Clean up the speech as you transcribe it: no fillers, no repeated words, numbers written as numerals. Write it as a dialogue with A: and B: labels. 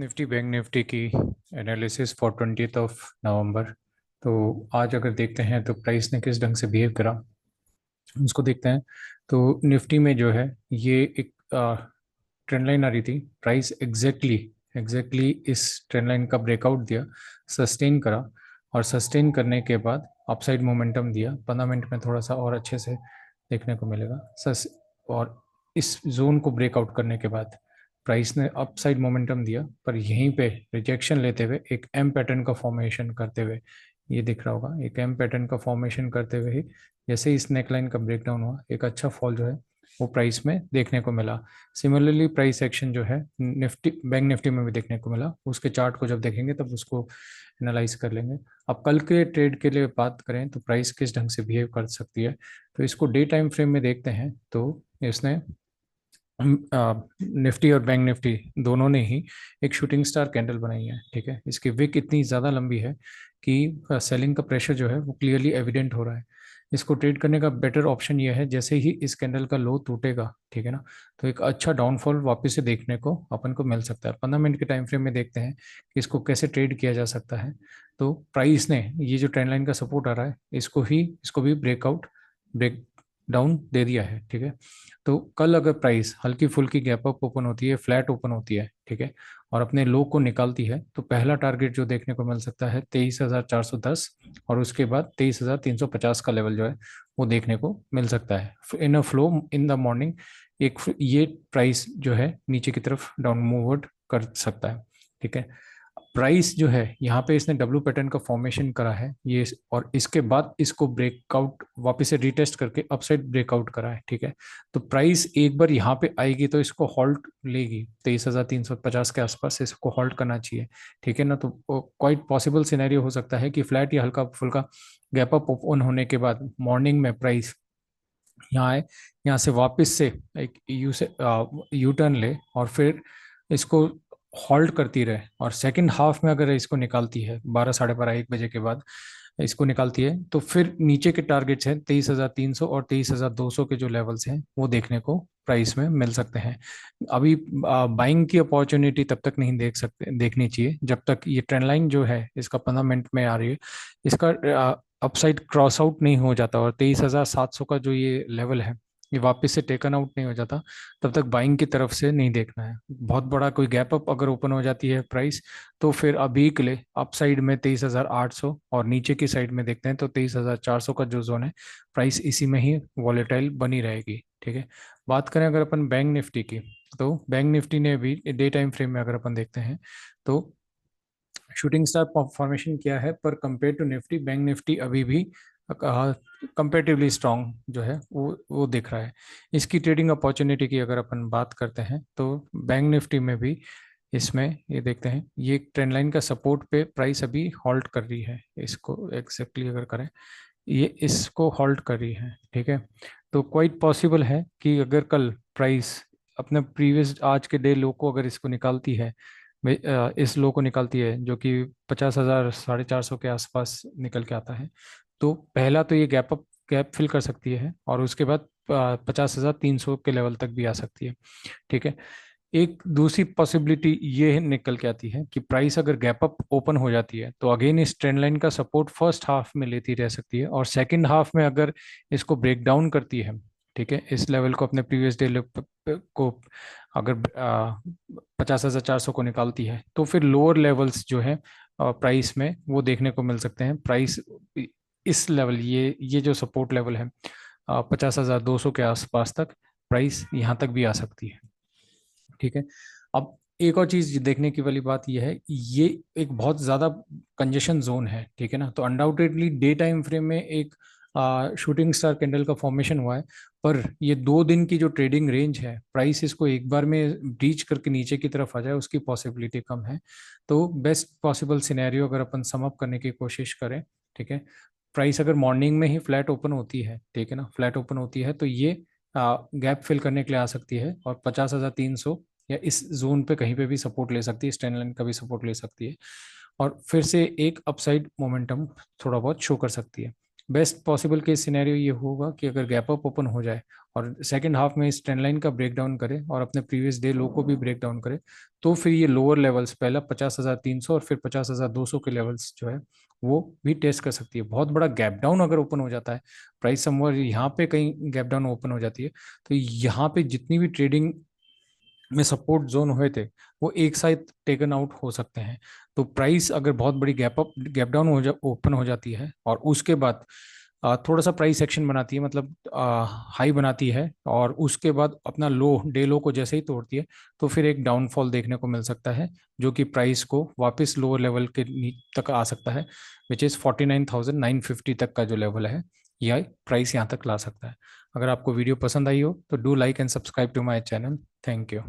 A: Nifty bank Nifty की analysis for 20 नवंबर। तो आज अगर देखते हैं तो प्राइस ने किस ढंग से बिहेव करा उसको देखते हैं। तो निफ्टी में जो है ये एक ट्रेंड लाइन आ रही थी। प्राइस एग्जैक्टली इस ट्रेंड लाइन का ब्रेकआउट दिया, सस्टेन करा और सस्टेन करने के बाद अपसाइड मोमेंटम दिया। 15 मिनट में थोड़ा सा और अच्छे से देखने को मिलेगा और इस जोन को ब्रेकआउट करने के बाद प्राइस ने अपसाइड मोमेंटम दिया, पर यहीं पे रिजेक्शन लेते हुए एक एम पैटर्न का फॉर्मेशन करते हुए, ये दिख रहा होगा, एक एम पैटर्न का फॉर्मेशन करते हुए ही जैसे इस नेकलाइन का ब्रेकडाउन हुआ, एक अच्छा फॉल जो है वो प्राइस में देखने को मिला। सिमिलरली प्राइस एक्शन जो है निफ्टी बैंक निफ्टी में भी देखने को मिला। उसके चार्ट को जब देखेंगे तब उसको एनालाइज कर लेंगे। अब कल के ट्रेड के लिए बात करें तो प्राइस किस ढंग से बिहेव कर सकती है, तो इसको डे टाइम फ्रेम में देखते हैं। तो इसने निफ्टी और बैंक निफ्टी दोनों ने ही एक शूटिंग स्टार कैंडल बनाई है। ठीक है, इसकी विक इतनी ज़्यादा लंबी है कि सेलिंग का प्रेशर जो है वो क्लियरली एविडेंट हो रहा है। इसको ट्रेड करने का बेटर ऑप्शन यह है, जैसे ही इस कैंडल का लो टूटेगा, ठीक है ना, तो एक अच्छा डाउनफॉल वापस से देखने को अपन को मिल सकता है। 15 मिनट के टाइम फ्रेम में देखते हैं कि इसको कैसे ट्रेड किया जा सकता है। तो प्राइस ने ये जो ट्रेंड लाइन का सपोर्ट आ रहा है इसको भी ब्रेक डाउन दे दिया है। ठीक है, तो कल अगर प्राइस हल्की फुल्की गैप अप ओपन होती है, फ्लैट ओपन होती है, ठीक है, और अपने लो को निकालती है, तो पहला टारगेट जो देखने को मिल सकता है 23,410, और उसके बाद 23,350 का लेवल जो है वो देखने को मिल सकता है in a flow in the morning. ये प्राइस जो है नीचे की तरफ डाउन मूववर्ड कर सकता है। ठीक है, प्राइस जो है यहाँ पे इसने डब्ल्यू पैटर्न का फॉर्मेशन करा है ये, और इसके बाद इसको ब्रेकआउट वापस से रिटेस्ट करके अपसाइड ब्रेकआउट करा है। ठीक है, तो प्राइस एक बार यहाँ पे आएगी तो इसको हॉल्ट लेगी 23,350 के आसपास, इसको हॉल्ट करना चाहिए। ठीक है ना, तो क्वाइट पॉसिबल सिनेरियो हो सकता है कि फ्लैट या हल्का फुल्का गैप अप ओपन होने के बाद मॉर्निंग में प्राइस यहाँ आए, यहाँ से वापस से एक यू टर्न ले और फिर इसको होल्ड करती रहे, और सेकंड हाफ में अगर इसको निकालती है 12, साढ़े 12, 1 बजे के बाद इसको निकालती है, तो फिर नीचे के टारगेट्स हैं 23,300 और 23,200 के जो लेवल्स हैं वो देखने को प्राइस में मिल सकते हैं। अभी बाइंग की अपॉर्चुनिटी तब तक नहीं देखनी चाहिए जब तक ये ट्रेंड लाइन जो है इसका 15 मिनट में आ रही है, इसका अपसाइड क्रॉस आउट नहीं हो जाता, और 23,700 का जो ये लेवल है ये वापस से टेकन आउट नहीं हो जाता, तब तक बाइंग की तरफ से नहीं देखना है। बहुत बड़ा कोई गैप अप अगर ओपन हो जाती है प्राइस, तो फिर अभी के लिए अप साइड में 23,800 और नीचे की साइड में देखते हैं तो 23,400 का जो जोन है, प्राइस इसी में ही वॉलेटाइल बनी रहेगी। ठीक है, बात करें अगर अपन बैंक निफ्टी की, तो बैंक निफ्टी ने भी डे टाइम फ्रेम में अगर अपन देखते हैं तो शूटिंग स्टार फॉर्मेशन किया है, पर compare to Nifty bank Nifty अभी भी कंपेरेटिवली स्ट्रांग जो है वो दिख रहा है। इसकी ट्रेडिंग अपॉर्चुनिटी की अगर अपन बात करते हैं तो बैंक निफ्टी में भी इसमें ये देखते हैं, ये ट्रेंड लाइन का सपोर्ट पे प्राइस अभी हॉल्ट कर रही है। इसको एग्जैक्टली अगर करें, ये इसको हॉल्ट कर रही है। ठीक है, तो क्वाइट पॉसिबल है कि अगर कल प्राइस अपने प्रीवियस आज के डे लो को अगर इसको निकालती है, इस लो को निकालती है जो कि 50,000, 450 के आसपास निकल के आता है, तो पहला तो ये गैप फिल कर सकती है, और उसके बाद 50,300 के लेवल तक भी आ सकती है। ठीक है, एक दूसरी पॉसिबिलिटी ये निकल के आती है कि प्राइस अगर गैप अप ओपन हो जाती है तो अगेन इस ट्रेंड लाइन का सपोर्ट फर्स्ट हाफ में लेती रह सकती है, और सेकंड हाफ में अगर इसको ब्रेक डाउन करती है, ठीक है, इस लेवल को अपने प्रीवियस डे को अगर 50,400 को निकालती है, तो फिर लोअर लेवल्स जो है प्राइस में वो देखने को मिल सकते हैं। प्राइस इस लेवल, ये जो सपोर्ट लेवल है 50,200 के आसपास तक प्राइस यहाँ तक भी आ सकती है। ठीक है, अब एक और चीज देखने की वाली बात यह है, ये एक बहुत ज्यादा कंजेशन जोन है। ठीक है ना, तो अनडाउटेडली डे टाइम फ्रेम में एक शूटिंग स्टार कैंडल का फॉर्मेशन हुआ है, पर ये 2 दिन की जो ट्रेडिंग रेंज है, प्राइस इसको एक बार में ब्रीच करके नीचे की तरफ आ जाए उसकी पॉसिबिलिटी कम है। तो बेस्ट पॉसिबल सिनेरियो अगर अपन सम अप करने की कोशिश करें, ठीक है, प्राइस अगर मॉर्निंग में ही फ्लैट ओपन होती है, ठीक है ना, फ्लैट ओपन होती है, तो ये गैप फिल करने के लिए आ सकती है, और 50,300 या इस जोन पे कहीं पे भी सपोर्ट ले सकती है, स्टैंड लाइन का भी सपोर्ट ले सकती है, और फिर से एक अपसाइड मोमेंटम थोड़ा बहुत शो कर सकती है। बेस्ट पॉसिबल केस सिनेरियो ये होगा कि अगर गैप अप ओपन हो जाए और सेकंड हाफ में इस ट्रेंड लाइन का ब्रेक डाउन करे और अपने प्रीवियस डे लो को भी ब्रेक डाउन करे, तो फिर ये लोअर लेवल्स, पहला 50,300 और फिर 50,200 के लेवल्स जो है वो भी टेस्ट कर सकती है। बहुत बड़ा गैप डाउन अगर ओपन हो जाता है, प्राइस समवेयर यहाँ पे कहीं गैप डाउन ओपन हो जाती है, तो यहाँ पे जितनी भी ट्रेडिंग में सपोर्ट जोन हुए थे वो एक साथ टेकन आउट हो सकते हैं। तो प्राइस अगर बहुत बड़ी गैप डाउन ओपन हो जाती है और उसके बाद थोड़ा सा प्राइस एक्शन बनाती है, मतलब हाई बनाती है, और उसके बाद अपना लो, डे लो को जैसे ही तोड़ती है, तो फिर एक डाउनफॉल देखने को मिल सकता है, जो कि प्राइस को वापस लोअर लेवल के तक आ सकता है, विच इज़ 49,950 तक का जो लेवल है, यह प्राइस यहाँ तक ला सकता है। अगर आपको वीडियो पसंद आई हो तो do like and subscribe to my channel. Thank you.